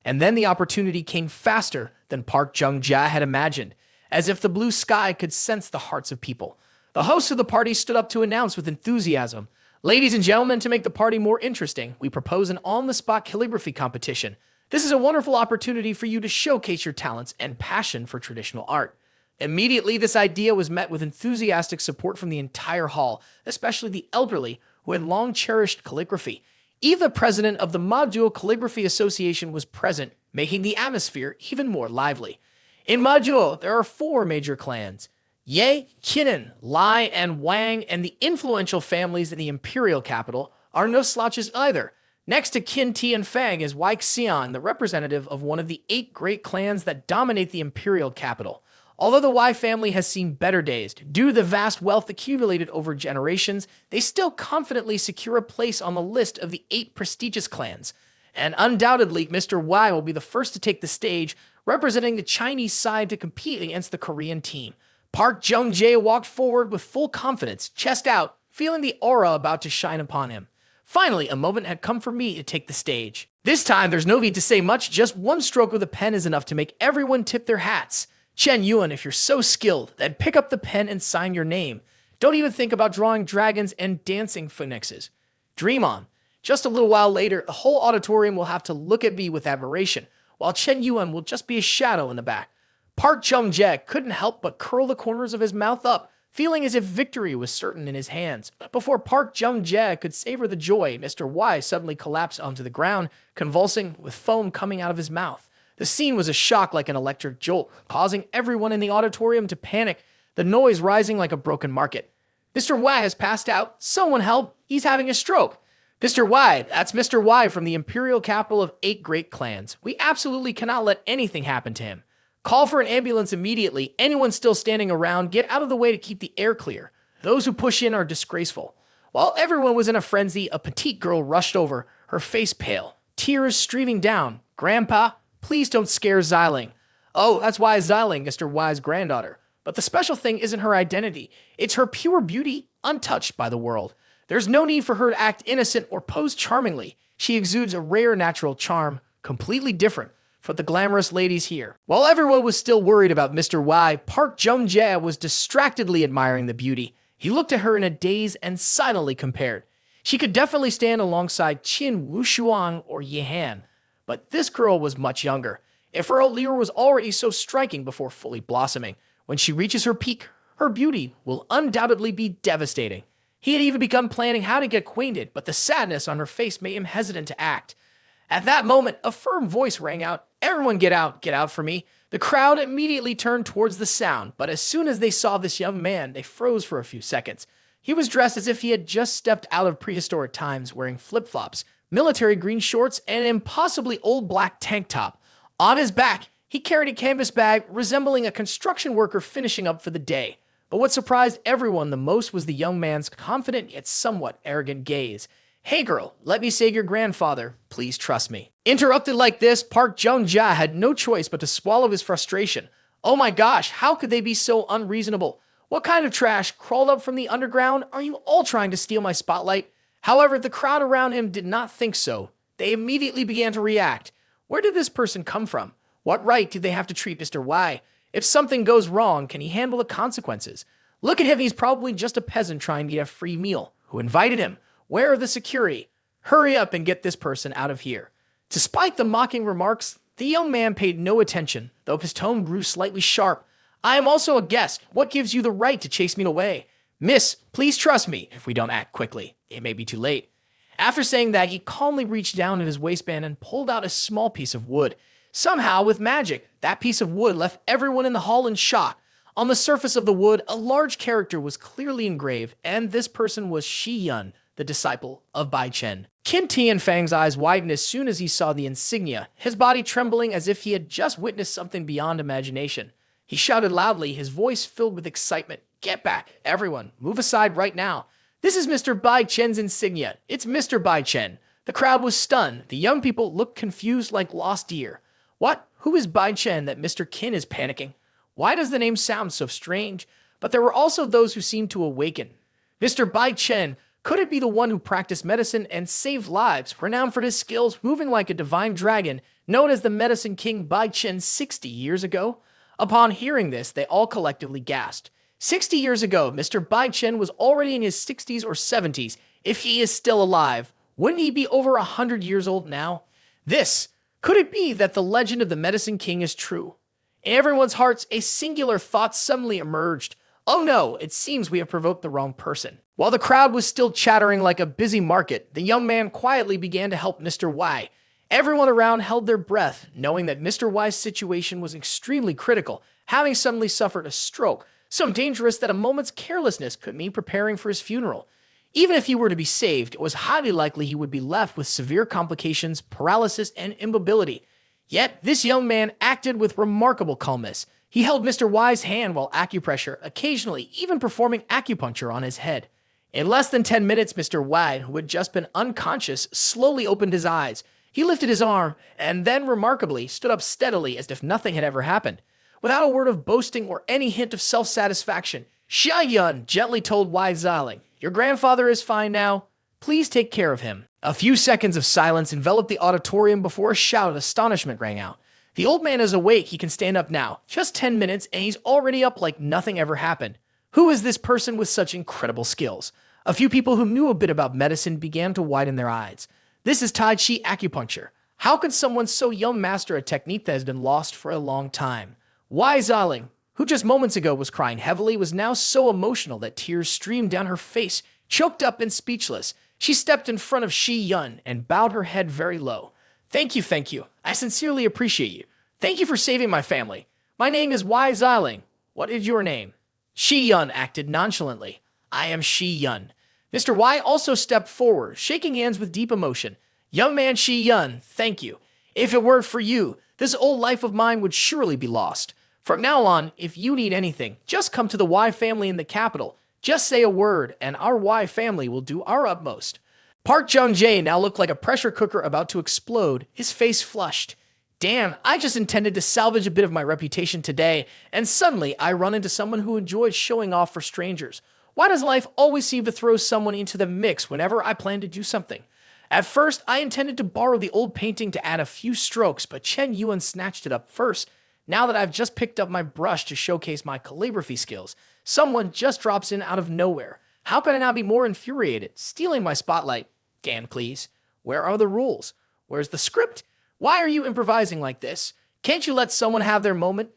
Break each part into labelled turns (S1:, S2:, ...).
S1: And then the opportunity came faster than Park Jung-jae had imagined, as if the blue sky could sense the hearts of people. The host of the party stood up to announce with enthusiasm, "Ladies and gentlemen, to make the party more interesting, we propose an on-the-spot calligraphy competition. This is a wonderful opportunity for you to showcase your talents and passion for traditional art." Immediately, this idea was met with enthusiastic support from the entire hall, especially the elderly, who had long cherished calligraphy. Even the president of the Module Calligraphy Association was present, making the atmosphere even more lively. In Module, there are 4 major clans: Ye, Qinin, Lai, and Wang, and the influential families in the imperial capital are no slouches either. Next to Qin, Ti, and Fang is Wai Xian, the representative of one of the 8 great clans that dominate the imperial capital. Although the Wai family has seen better days, due to the vast wealth accumulated over generations, they still confidently secure a place on the list of the 8 prestigious clans. And undoubtedly, Mr. Wai will be the first to take the stage, representing the Chinese side to compete against the Korean team. Park Jung-jae walked forward with full confidence, chest out, feeling the aura about to shine upon him. Finally, a moment had come for me to take the stage. This time, there's no need to say much, just one stroke of the pen is enough to make everyone tip their hats. Chen Yuan, if you're so skilled, then pick up the pen and sign your name. Don't even think about drawing dragons and dancing phoenixes. Dream on. Just a little while later, the whole auditorium will have to look at me with admiration, while Chen Yuan will just be a shadow in the back. Park Jung-jae couldn't help but curl the corners of his mouth up, feeling as if victory was certain in his hands. Before Park Jung-jae could savor the joy, Mr. Wai suddenly collapsed onto the ground, convulsing with foam coming out of his mouth. The scene was a shock like an electric jolt, causing everyone in the auditorium to panic, the noise rising like a broken market. "Mr. Wai has passed out. Someone help. He's having a stroke." "Mr. Wai, that's Mr. Wai from the imperial capital of 8 great clans. We absolutely cannot let anything happen to him. Call for an ambulance immediately. Anyone still standing around, get out of the way to keep the air clear. Those who push in are disgraceful." While everyone was in a frenzy, a petite girl rushed over, her face pale, tears streaming down. "Grandpa, please don't scare Xiling." "Oh, that's Wai Xiling, Mr. Wai's granddaughter. But the special thing isn't her identity. It's her pure beauty, untouched by the world. There's no need for her to act innocent or pose charmingly. She exudes a rare natural charm, completely different from the glamorous ladies here." While everyone was still worried about Mr. Wai, Park Jung-jae was distractedly admiring the beauty. He looked at her in a daze and silently compared. She could definitely stand alongside Qin Wushuang or Yehan. But this girl was much younger. If her allure was already so striking before fully blossoming, when she reaches her peak, her beauty will undoubtedly be devastating. He had even begun planning how to get acquainted, but the sadness on her face made him hesitant to act. At that moment, a firm voice rang out, "Everyone get out for me." The crowd immediately turned towards the sound, but as soon as they saw this young man, they froze for a few seconds. He was dressed as if he had just stepped out of prehistoric times, wearing flip-flops, military green shorts, and an impossibly old black tank top. On his back, he carried a canvas bag resembling a construction worker finishing up for the day. But what surprised everyone the most was the young man's confident yet somewhat arrogant gaze. "Hey girl, let me say your grandfather. Please trust me." Interrupted like this, Park Jung-jae had no choice but to swallow his frustration. Oh my gosh, how could they be so unreasonable? What kind of trash crawled up from the underground? Are you all trying to steal my spotlight? However, the crowd around him did not think so. They immediately began to react. Where did this person come from? What right did they have to treat Mr. Wai? If something goes wrong, can he handle the consequences? Look at him, he's probably just a peasant trying to get a free meal. Who invited him? Where are the security? Hurry up and get this person out of here. Despite the mocking remarks, the young man paid no attention, though his tone grew slightly sharp. "I am also a guest. What gives you the right to chase me away? Miss, please trust me. If we don't act quickly, it may be too late." After saying that, he calmly reached down in his waistband and pulled out a small piece of wood. Somehow, with magic, that piece of wood left everyone in the hall in shock. On the surface of the wood, a large character was clearly engraved, and this person was Shi Yun, the disciple of Bai Chen. Qin Tianfang's eyes widened as soon as he saw the insignia, his body trembling as if he had just witnessed something beyond imagination. He shouted loudly, his voice filled with excitement. "Get back, everyone, move aside right now. This is Mr. Bai Chen's insignia. It's Mr. Bai Chen." The crowd was stunned. The young people looked confused like lost deer. What? Who is Bai Chen that Mr. Qin is panicking? Why does the name sound so strange? But there were also those who seemed to awaken. "Mr. Bai Chen, Could it be the one who practiced medicine and saved lives, renowned for his skills moving like a divine dragon, known as the Medicine King Bai Chen 60 years ago? Upon hearing this, they all collectively gasped. 60 years ago, Mr. Bai Chen was already in his 60s or 70s. If he is still alive, wouldn't he be over 100 years old now? Could it be that the legend of the Medicine King is true? In everyone's hearts, a singular thought suddenly emerged. Oh no, it seems we have provoked the wrong person. While the crowd was still chattering like a busy market, the young man quietly began to help Mr. Y. Everyone around held their breath, knowing that Mr. Y's situation was extremely critical, having suddenly suffered a stroke, so dangerous that a moment's carelessness could mean preparing for his funeral. Even if he were to be saved, it was highly likely he would be left with severe complications, paralysis, and immobility. Yet, this young man acted with remarkable calmness. He held Mr. Y's hand while acupressure, occasionally even performing acupuncture on his head. In less than 10 minutes, Mr. Y, who had just been unconscious, slowly opened his eyes. He lifted his arm, and then, remarkably, stood up steadily as if nothing had ever happened. Without a word of boasting or any hint of self-satisfaction, Xia Yun gently told Y Xialing, "Your grandfather is fine now. Please take care of him." A few seconds of silence enveloped the auditorium before a shout of astonishment rang out. "The old man is awake. He can stand up now. Just 10 minutes, and he's already up like nothing ever happened. Who is this person with such incredible skills?" A few people who knew a bit about medicine began to widen their eyes. This is Tai Chi acupuncture. How could someone so young master a technique that has been lost for a long time? Y Xialing, who just moments ago was crying heavily, was now so emotional that tears streamed down her face. Choked up and speechless, she stepped in front of Shi Yun and bowed her head very low. Thank you. I sincerely appreciate you. Thank you for saving my family. My name is Y Xialing. What is your name?" Shi Yun acted nonchalantly. "I am Shi Yun." Mr. Y also stepped forward, shaking hands with deep emotion. "Young man Shi Yun, thank you. If it weren't for you, this old life of mine would surely be lost. From now on, if you need anything, just come to the Y family in the capital. Just say a word, and our Y family will do our utmost." Park Jung-jae now looked like a pressure cooker about to explode, his face flushed. Damn, I just intended to salvage a bit of my reputation today, and suddenly I run into someone who enjoys showing off for strangers. Why does life always seem to throw someone into the mix whenever I plan to do something? At first, I intended to borrow the old painting to add a few strokes, but Chen Yuan snatched it up first. Now that I've just picked up my brush to showcase my calligraphy skills, someone just drops in out of nowhere. How can I not be more infuriated? Stealing my spotlight. Dan, please. Where are the rules? Where's the script? Why are you improvising like this? Can't you let someone have their moment?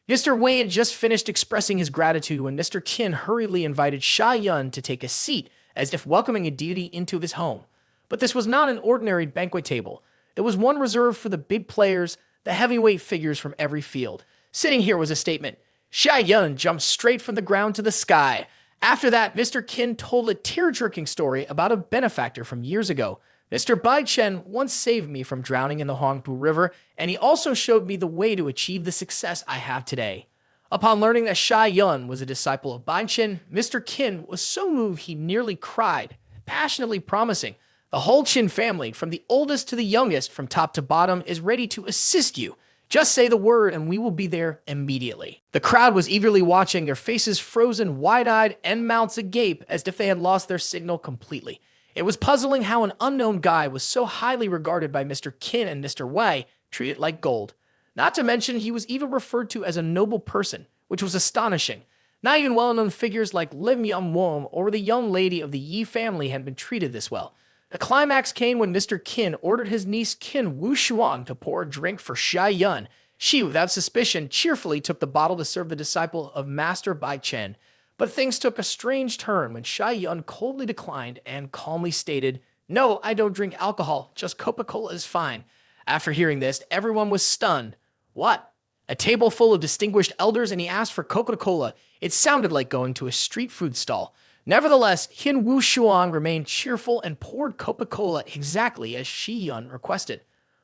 S1: Mr. Wei had just finished expressing his gratitude when Mr. Qin hurriedly invited Xia Yun to take a seat, as if welcoming a deity into his home. But this was not an ordinary banquet table. It was one reserved for the big players, the heavyweight figures from every field. Sitting here was a statement. Xia Yun jumped straight from the ground to the sky. After that, Mr. Qin told a tear-jerking story about a benefactor from years ago. Mr. Bai Chen once saved me from drowning in the Huangpu River, and he also showed me the way to achieve the success I have today. Upon learning that Xia Yun was a disciple of Bai Chen, Mr. Qin was so moved he nearly cried, passionately promising, "The whole Qin family, from the oldest to the youngest, from top to bottom, is ready to assist you. Just say the word and we will be there immediately." The crowd was eagerly watching, their faces frozen, wide-eyed, and mouths agape as if they had lost their signal completely. It was puzzling how an unknown guy was so highly regarded by Mr. Qin and Mr. Wei, treated like gold. Not to mention, he was even referred to as a noble person, which was astonishing. Not even well-known figures like Lim Yum-wom or the young lady of the Yi family had been treated this well. The climax came when Mr. Qin ordered his niece Qin Wushuang to pour a drink for Xia Yun. She, without suspicion, cheerfully took the bottle to serve the disciple of Master Bai Chen. But things took a strange turn when Xia Yun coldly declined and calmly stated, "No, I don't drink alcohol, just Coca-Cola is fine." After hearing this, everyone was stunned. What? A table full of distinguished elders and he asked for Coca-Cola. It sounded like going to a street food stall. Nevertheless, Hin Wu Shuang remained cheerful and poured Coca-Cola exactly as Xi Yun requested.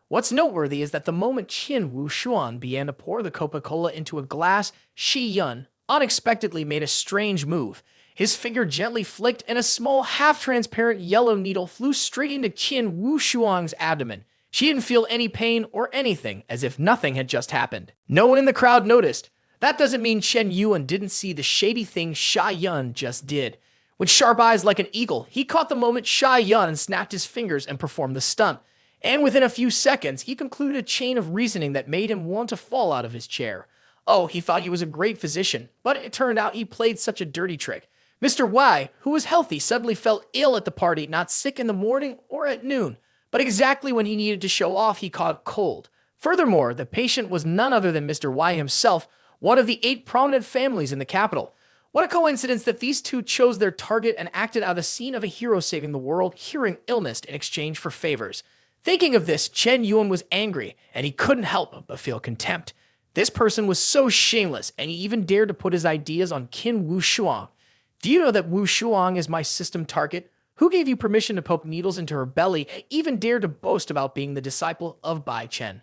S1: What's noteworthy is that the moment Qin Wu Shuang began to pour the Coca-Cola into a glass, Xi Yun unexpectedly made a strange move. His finger gently flicked and a small half-transparent yellow needle flew straight into Qin Wu Shuang's abdomen. She didn't feel any pain or anything, as if nothing had just happened. No one in the crowd noticed. That doesn't mean Chen Yuan didn't see the shady thing Xia Yun just did. With sharp eyes like an eagle, he caught the moment Xia Yun and snapped his fingers and performed the stunt. And within a few seconds, he concluded a chain of reasoning that made him want to fall out of his chair. Oh, he thought he was a great physician, but it turned out he played such a dirty trick. Mr. Y, who was healthy, suddenly fell ill at the party, not sick in the morning or at noon, but exactly when he needed to show off, he caught a cold. Furthermore, the patient was none other than Mr. Y himself, one of the 8 prominent families in the capital. What a coincidence that these two chose their target and acted out the scene of a hero saving the world, curing illness in exchange for favors. Thinking of this, Chen Yuan was angry, and he couldn't help but feel contempt. This person was so shameless, and he even dared to put his ideas on Qin Wu Shuang. Do you know that Wu Shuang is my system target? Who gave you permission to poke needles into her belly, and even dared to boast about being the disciple of Bai Chen?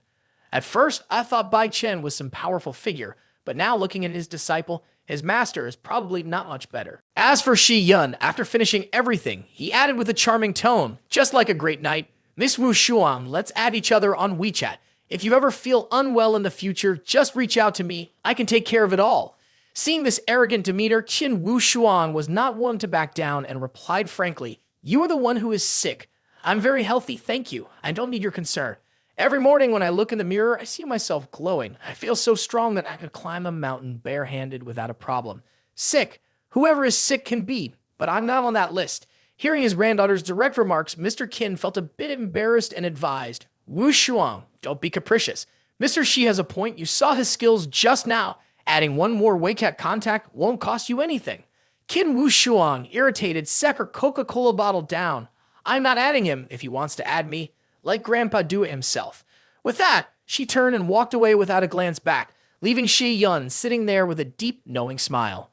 S1: At first, I thought Bai Chen was some powerful figure, but now looking at his disciple, his master is probably not much better. As for Shi Yun, after finishing everything, he added with a charming tone, just like a great knight, Miss Wu Shuang, let's add each other on WeChat. If you ever feel unwell in the future, just reach out to me. I can take care of it all. Seeing this arrogant demeanor, Qin Wu Shuang was not one to back down and replied frankly, you are the one who is sick. I'm very healthy, thank you. I don't need your concern. Every morning when I look in the mirror, I see myself glowing. I feel so strong that I could climb a mountain barehanded without a problem. Sick. Whoever is sick can be, but I'm not on that list. Hearing his granddaughter's direct remarks, Mr. Qin felt a bit embarrassed and advised, Wu Shuang, don't be capricious. Mr. Shi has a point. You saw his skills just now. Adding one more WeChat contact won't cost you anything. Qin Wu Shuang, irritated, set her Coca-Cola bottle down. I'm not adding him if he wants to add me. Let Grandpa do it himself. With that, she turned and walked away without a glance back, leaving Shi Yun sitting there with a deep, knowing smile.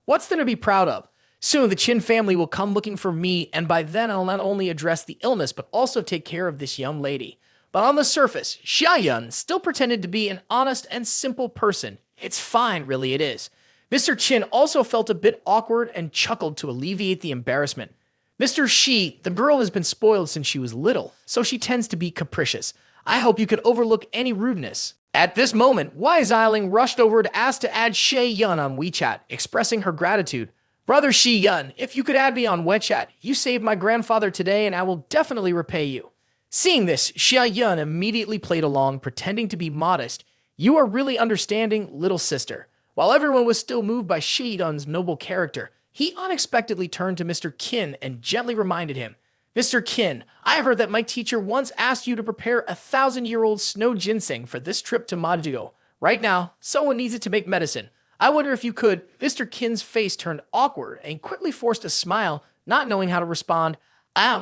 S1: What's there to be proud of? Soon the Qin family will come looking for me, and by then I'll not only address the illness, but also take care of this young lady. But on the surface, Xia Yun still pretended to be an honest and simple person. It's fine, really it is. Mr. Qin also felt a bit awkward and chuckled to alleviate the embarrassment. Mr. Shi, the girl has been spoiled since she was little, so she tends to be capricious. I hope you could overlook any rudeness. At this moment, Wise Eiling rushed over to ask to add Shi Yun on WeChat, expressing her gratitude. Brother Shi Yun, if you could add me on WeChat, you saved my grandfather today and I will definitely repay you. Seeing this, Xia Yun immediately played along, pretending to be modest. You are really understanding, little sister. While everyone was still moved by Shi Yun's noble character, he unexpectedly turned to Mr. Qin and gently reminded him, Mr. Qin, I heard that my teacher once asked you to prepare 1,000-year-old snow ginseng for this trip to Madio. Right now, someone needs it to make medicine. I wonder if you could. Mr. Qin's face turned awkward and quickly forced a smile, not knowing how to respond.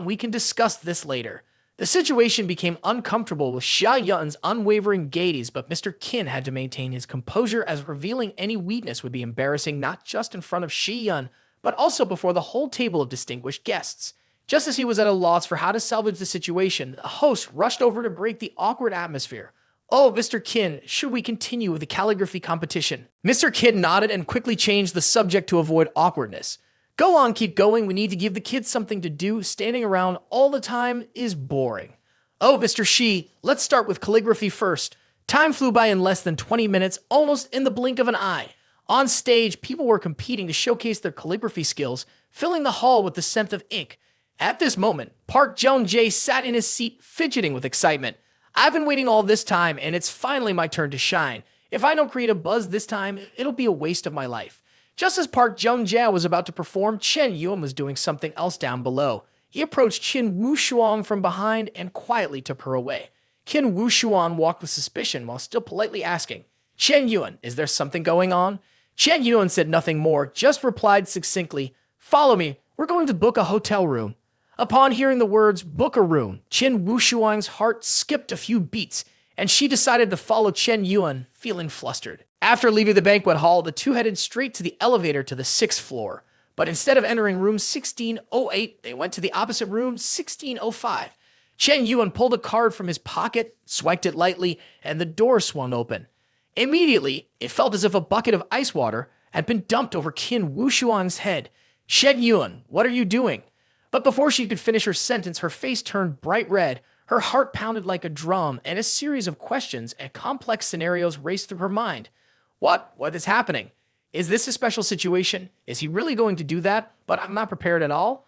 S1: We can discuss this later. The situation became uncomfortable with Xia Yun's unwavering gaze, but Mr. Qin had to maintain his composure as revealing any weakness would be embarrassing not just in front of Xi Yun, but also before the whole table of distinguished guests. Just as he was at a loss for how to salvage the situation, the host rushed over to break the awkward atmosphere. Oh, Mr. Qin, should we continue with the calligraphy competition? Mr. Qin nodded and quickly changed the subject to avoid awkwardness. Go on, keep going. We need to give the kids something to do. Standing around all the time is boring. Oh, Mr. Shi, let's start with calligraphy first. Time flew by in less than 20 minutes, almost in the blink of an eye. On stage, people were competing to showcase their calligraphy skills, filling the hall with the scent of ink. At this moment, Park Jung-jae sat in his seat, fidgeting with excitement. I've been waiting all this time, and it's finally my turn to shine. If I don't create a buzz this time, it'll be a waste of my life. Just as Park Jung-jae was about to perform, Chen Yuan was doing something else down below. He approached Qin Wu Shuang from behind and quietly took her away. Qin Wu Shuang walked with suspicion while still politely asking, Chen Yuan, is there something going on? Chen Yuan said nothing more, just replied succinctly, follow me, we're going to book a hotel room. Upon hearing the words, book a room, Qin Wu Shuang's heart skipped a few beats, and she decided to follow Chen Yuan, feeling flustered. After leaving the banquet hall, the two headed straight to the elevator to the 6th floor. But instead of entering room 1608, they went to the opposite room, 1605. Chen Yuan pulled a card from his pocket, swiped it lightly, and the door swung open. Immediately, it felt as if a bucket of ice water had been dumped over Qin Wu Shuang's head. Chen Yuan, what are you doing? But before she could finish her sentence, her face turned bright red, her heart pounded like a drum, and a series of questions and complex scenarios raced through her mind. What is happening? Is this a special situation? Is he really going to do that? But I'm not prepared at all.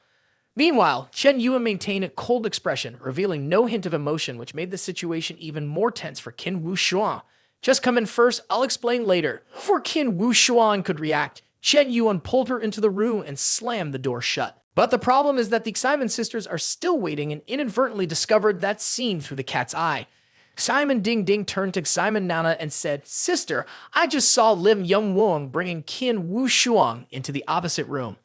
S1: Meanwhile, Chen Yuan maintained a cold expression, revealing no hint of emotion, which made the situation even more tense for Qin Wushuang. Just come in first, I'll explain later. Before Qin Wushuang could react, Chen Yuan pulled her into the room and slammed the door shut. But the problem is that the Simon sisters are still waiting and inadvertently discovered that scene through the cat's eye. Simon Ding Ding turned to Simon Nana and said, "Sister, I just saw Lim Young Wong bringing Qin Wushuang into the opposite room."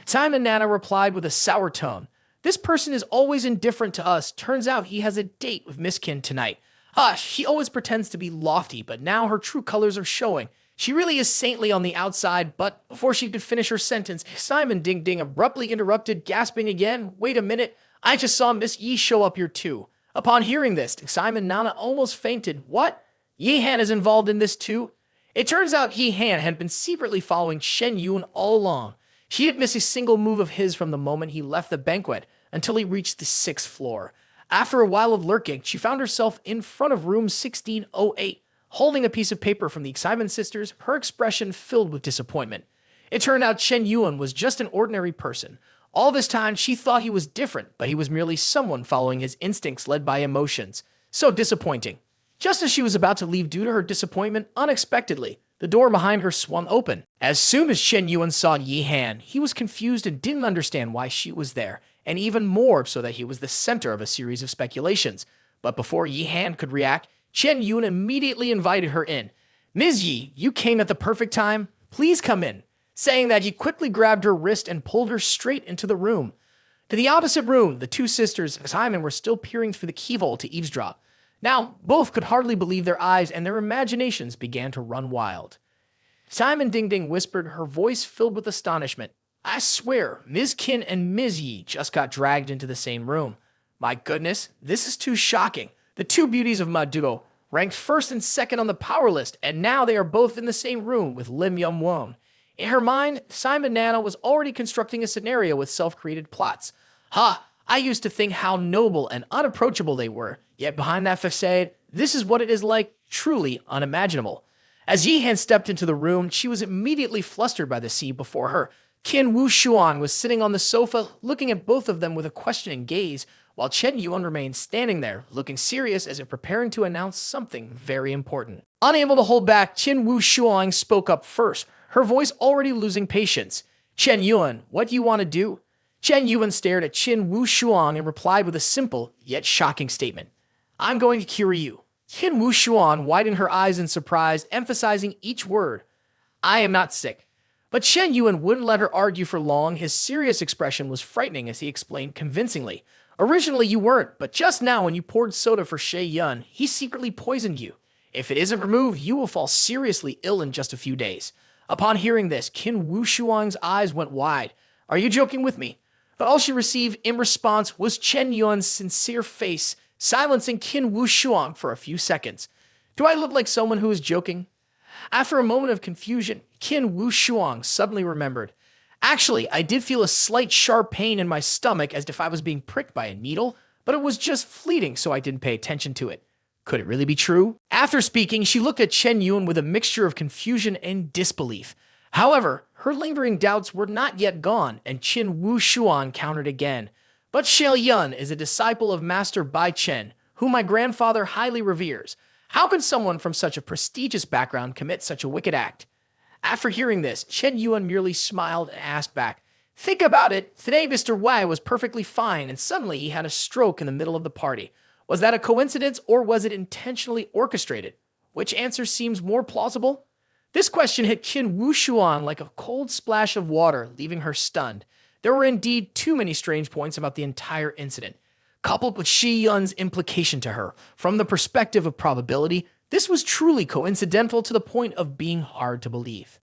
S1: Simon Nana replied with a sour tone, "This person is always indifferent to us. Turns out he has a date with Miss Qin tonight. Hush, he always pretends to be lofty, but now her true colors are showing. She really is saintly on the outside," but before she could finish her sentence, Simon Ding Ding abruptly interrupted, gasping again, "Wait a minute, I just saw Miss Yi show up here too." Upon hearing this, Simon Nana almost fainted. What? Yi Han is involved in this too? It turns out Yi Han had been secretly following Chen Yuan all along. She didn't miss a single move of his from the moment he left the banquet until he reached the 6th floor. After a while of lurking, she found herself in front of room 1608, holding a piece of paper from the Simon sisters, her expression filled with disappointment. It turned out Chen Yuan was just an ordinary person. All this time, she thought he was different, but he was merely someone following his instincts led by emotions. So disappointing. Just as she was about to leave due to her disappointment, unexpectedly, the door behind her swung open. As soon as Chen Yuan saw Yi Han, he was confused and didn't understand why she was there, and even more so that he was the center of a series of speculations. But before Yi Han could react, Chen Yuan immediately invited her in. "Ms. Yi, you came at the perfect time. Please come in." Saying that, he quickly grabbed her wrist and pulled her straight into the room. To the opposite room, the two sisters, Simon, were still peering through the keyhole to eavesdrop. Now, both could hardly believe their eyes, and their imaginations began to run wild. Simon Ding Ding whispered, her voice filled with astonishment, "I swear, Ms. Qin and Ms. Yi just got dragged into the same room. My goodness, this is too shocking. The two beauties of Maduo, ranked first and second on the power list, and now they are both in the same room with Lim Yum Won." In her mind, Simon Nana was already constructing a scenario with self-created plots. I used to think how noble and unapproachable they were, yet behind that facade, this is what it is like, truly unimaginable. As Yi Han stepped into the room, she was immediately flustered by the scene before her. Qin Wushuang was sitting on the sofa, looking at both of them with a questioning gaze, while Chen Yuan remained standing there, looking serious as if preparing to announce something very important. Unable to hold back, Qin Wushuang spoke up first, her voice already losing patience. "Chen Yuan, what do you want to do?" Chen Yuan stared at Qin Wushuang and replied with a simple, yet shocking statement. "I'm going to cure you." Qin Wushuang widened her eyes in surprise, emphasizing each word. "I am not sick." But Chen Yuan wouldn't let her argue for long. His serious expression was frightening as he explained convincingly. "Originally you weren't, but just now when you poured soda for Shay Yun, he secretly poisoned you. If it isn't removed, you will fall seriously ill in just a few days." Upon hearing this, Qin Wushuang's eyes went wide. "Are you joking with me?" But all she received in response was Chen Yuan's sincere face, silencing Qin Wushuang for a few seconds. "Do I look like someone who is joking?" After a moment of confusion, Qin Wushuang suddenly remembered. "Actually, I did feel a slight sharp pain in my stomach as if I was being pricked by a needle, but it was just fleeting, so I didn't pay attention to it." Could it really be true? After speaking, she looked at Chen Yuan with a mixture of confusion and disbelief. However, her lingering doubts were not yet gone, and Qin Wushuang countered again. "But Shay Yun is a disciple of Master Bai Chen, whom my grandfather highly reveres. How can someone from such a prestigious background commit such a wicked act?" After hearing this, Chen Yuan merely smiled and asked back, "Think about it. Today Mr. Wei was perfectly fine, and suddenly he had a stroke in the middle of the party. Was that a coincidence, or was it intentionally orchestrated? Which answer seems more plausible?" This question hit Qin Wushuang like a cold splash of water, leaving her stunned. There were indeed too many strange points about the entire incident. Coupled with Shi Yun's implication to her, from the perspective of probability, this was truly coincidental to the point of being hard to believe.